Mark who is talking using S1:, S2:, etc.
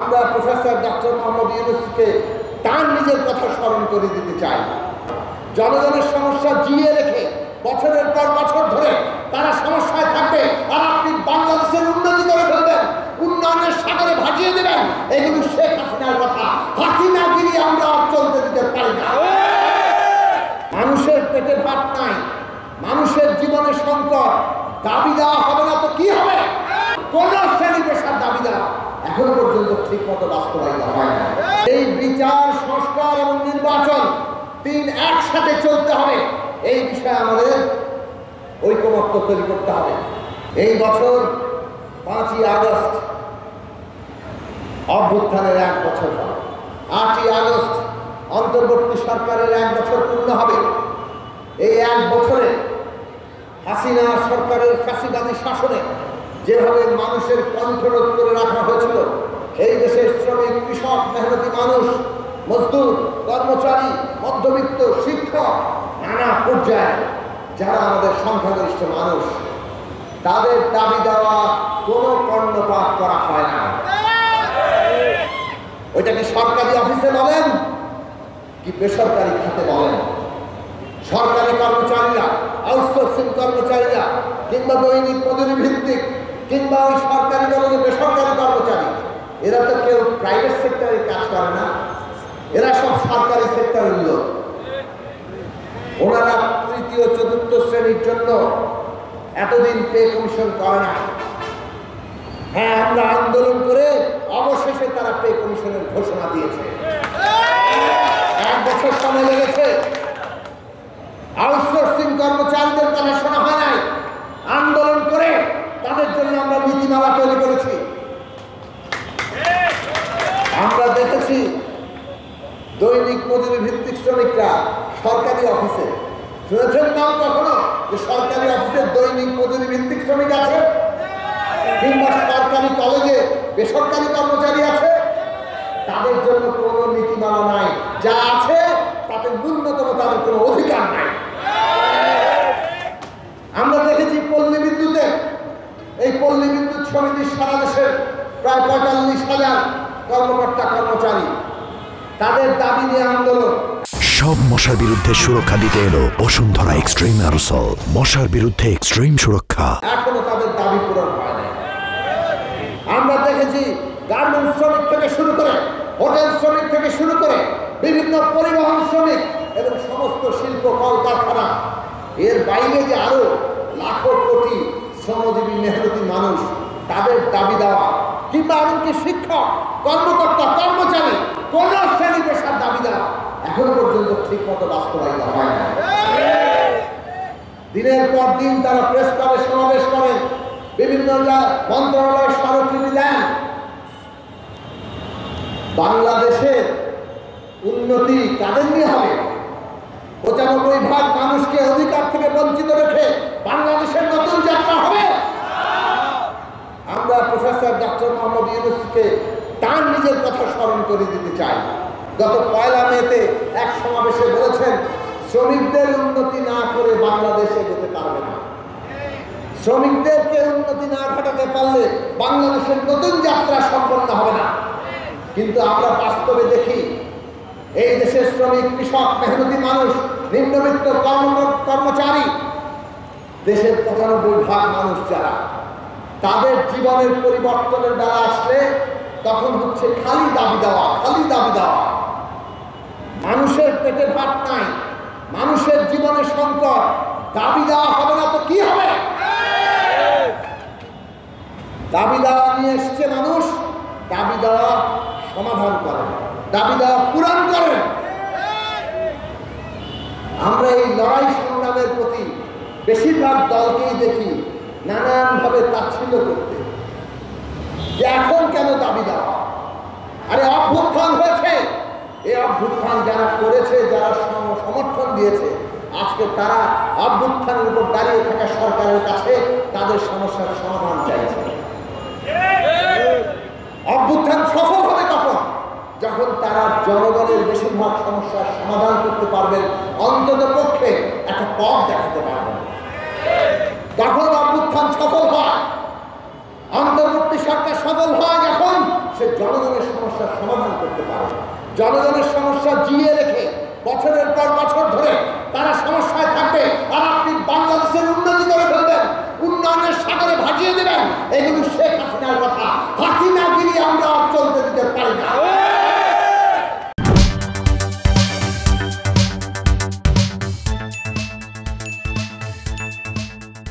S1: আমরা professor doctor Mohammad ইউনূসকে তার নিজের কথা স্মরণ করে দিতে চাই। জনগণের সমস্যা জিয়ে রেখে বছরের পর বছর ধরে তারা সমস্যায় থাকবে, আর আপনি বাংলাদেশের উন্নতি করে ফেলবেন, উন্নয়নের সাগরে ভাসিয়ে দেবেন। এগুলো শেখ হাসিনার কথা। হাসিনাগিরি আমরা চলতে দিতে পারি না। মানুষের পেটে ভাত নাই, মানুষের জীবনে সংকট, দাবি দেওয়া হবে না তো কি হবে? কোন শ্রেণী পেশার দাবি দেওয়া এখনো পর্যন্ত ঠিক মতো বাস্তবায়িত হয় না। এই বিচার, সংস্কার এবং নির্বাচন তিন একসাথে চলতে হবে। এই বিষয়ে আমাদের ঐকমত্য তৈরি করতে হবে। এই বছর 5ই আগস্ট অভ্যুত্থানের 1 বছর হবে। 8ই আগস্ট অন্তর্বর্তী সরকারের 1 বছর পূর্ণ হবে। এই 1 বছরে হাসিনা সরকারের ফ্যাসিবাদী শাসনে যেভাবে মানুষের কণ্ঠরোধ করে রাখা হয়েছিল, এই দেশের শ্রমিক, কৃষক, মেহনতি মানুষ, মজদুর, কর্মচারী, মধ্যবিত্ত, শিক্ষক, নানা পর্যায়ে যারা আমাদের সংখ্যাগরিষ্ঠ মানুষ, তাদের দাবি দেওয়া কোনো কর্ণপাত করা হয় না। ওইটাকে সরকারি অফিসে বলেন কি বেসরকারি খাতে বলেন, সরকারি কর্মচারীরা, আউটসোর্সিং কর্মচারীরা, কিংবা দৈনিক মজুরি ভিত্তিক, কিংবা ওই সরকারি বলে বেসরকারি কর্মচারী, এরা তো কেউ প্রাইভেট সেক্টরে কাজ করে না, এরা সব সরকারি সেক্টরের লোক। ওনারা তৃতীয় চতুর্থ শ্রেণীর জন্য এতদিন পে কমিশন করে না। হ্যাঁ, আমরা আন্দোলন করে অবশেষে তারা পে কমিশনের ঘোষণা দিয়েছে। 1 বছর সময় লেগেছে। আউটসোর্সিং কর্মচারীদের কথা শোনা হয় নাই। আন্দোলন করে তাদের জন্য আমরা নীতিমালা তৈরি করেছি। আমরা দেখেছি দৈনিক মজুরি ভিত্তিক শ্রমিকরা সরকারি অফিসে, শুনেছেন নাম কখনো যে সরকারি অফিসে দৈনিক মজুরি ভিত্তিক শ্রমিক আছে? কিংবা সরকারি কলেজে বেসরকারি কর্মচারী আছে? তাদের জন্য কোনো নীতিমালা নাই। যা আছে তাতে ন্যূনতম তাদের কোনো অধিকার নাই। আমরা দেখেছি পল্লী বিদ্যুতে, এই পল্লী বিদ্যুৎ সমিতির সারা দেশের প্রায় 45,000 কর্মকর্তা কর্মচারী, তাদের দাবি নিয়ে আন্দোলন।
S2: সব মশার বিরুদ্ধে সুরক্ষা দিতে এলো বসুন্ধরা এক্সট্রিম অ্যারোসল, মশার বিরুদ্ধে এক্সট্রিম সুরক্ষা।
S1: এখনো তাদের দাবি পূরণ হয় না। আমরা দেখেছি গার্মেন্টস শ্রমিক থেকে শুরু করে, হোটেল শ্রমিক থেকে শুরু করে, বিভিন্ন পরিবহন শ্রমিক এবং সমস্ত শিল্প কলকারখানা, এর বাইরে যে আরো লাখো কোটি শ্রমজীবী মেহনতি মানুষ, তাদের দাবি দেওয়া, কিংবা এমনকি শিক্ষক, কর্মকর্তা, কর্মচারী, কোন শ্রেণী পেশার দাবি দেওয়া এখনো পর্যন্ত ঠিক মতো বাস্তবায়িত হয় না। দিনের পর দিন তারা প্রেস ক্লাবে সমাবেশ করেন, বিভিন্ন মন্ত্রণালয়ের স্মারকলিপি দেন। বাংলাদেশের উন্নতি কাদের নিয়ে হবে? 95% মানুষকে অধিকার থেকে বঞ্চিত রেখে বাংলাদেশের নতুন যাত্রা হবে? আমরা প্রফেসর ডক্টর মোহাম্মদ ইউনূসকে তার নিজের কথা স্মরণ করে দিতে চাই। গত 1 মেতে এক সমাবেশে বলেছেন, শ্রমিকদের উন্নতি না করে বাংলাদেশ এগোতে পারবে না। শ্রমিকদেরকে উন্নতি না ঘটাতে পারলে বাংলাদেশের নতুন যাত্রা সম্পন্ন হবে না। কিন্তু আমরা বাস্তবে দেখি এই দেশের শ্রমিক, কৃষক, মেহনতি মানুষ, নিম্নবিত্ত, কর্মচারী, দেশের 95% মানুষ যারা, তাদের জীবনের পরিবর্তনের বেলা আসলে তখন হচ্ছে খালি দাবি দেওয়া, খালি দাবি দেওয়া। মানুষের পেটে ভাত নাই, মানুষের জীবনে সংকট, দাবি দেওয়া হবে না তো কি হবে? দাবি দেওয়া নিয়ে এসছে মানুষ, দাবি দেওয়া সমাধান করেন, দাবি দেওয়া পূরণ করেন। আমরা এই লড়াই সংগ্রামের প্রতি বেশিরভাগ দলকেই দেখি নানানভাবে তাচ্ছিল্য করতে, যে এখন কেন দাবি দেওয়া? আরে অভ্যুত্থান হয়েছে, এই অভ্যুত্থান যারা করেছে, যারা সমর্থন দিয়েছে, আজকে তারা অভ্যুত্থানের উপর দাঁড়িয়ে থাকা সরকারের কাছে তাদের সমস্যার সমাধান চাইছে। অভ্যুত্থান সফল হবে তখন যখন তারা জনগণের বেশিরভাগ সমস্যার সমাধান করতে পারবেন, অন্তত পক্ষে একটা পথ দেখাতে পারবেন। যখন অভ্যুত্থান সফল হয়, অন্তর্বর্তী সরকার সফল হয়, যখন সে জনগণের সমস্যার সমাধান করতে পারে। জনগণের সমস্যা জিয়ে রেখে বছরের পর বছর ধরে তারা সমস্যায় থাকবে, আর আপনি বাংলাদেশের উন্নতি করে ফেলবেন, উন্নয়নের সাগরে ভাসিয়ে দেবেন। এগুলো শেখ হাসিনার কথা। হাসিনা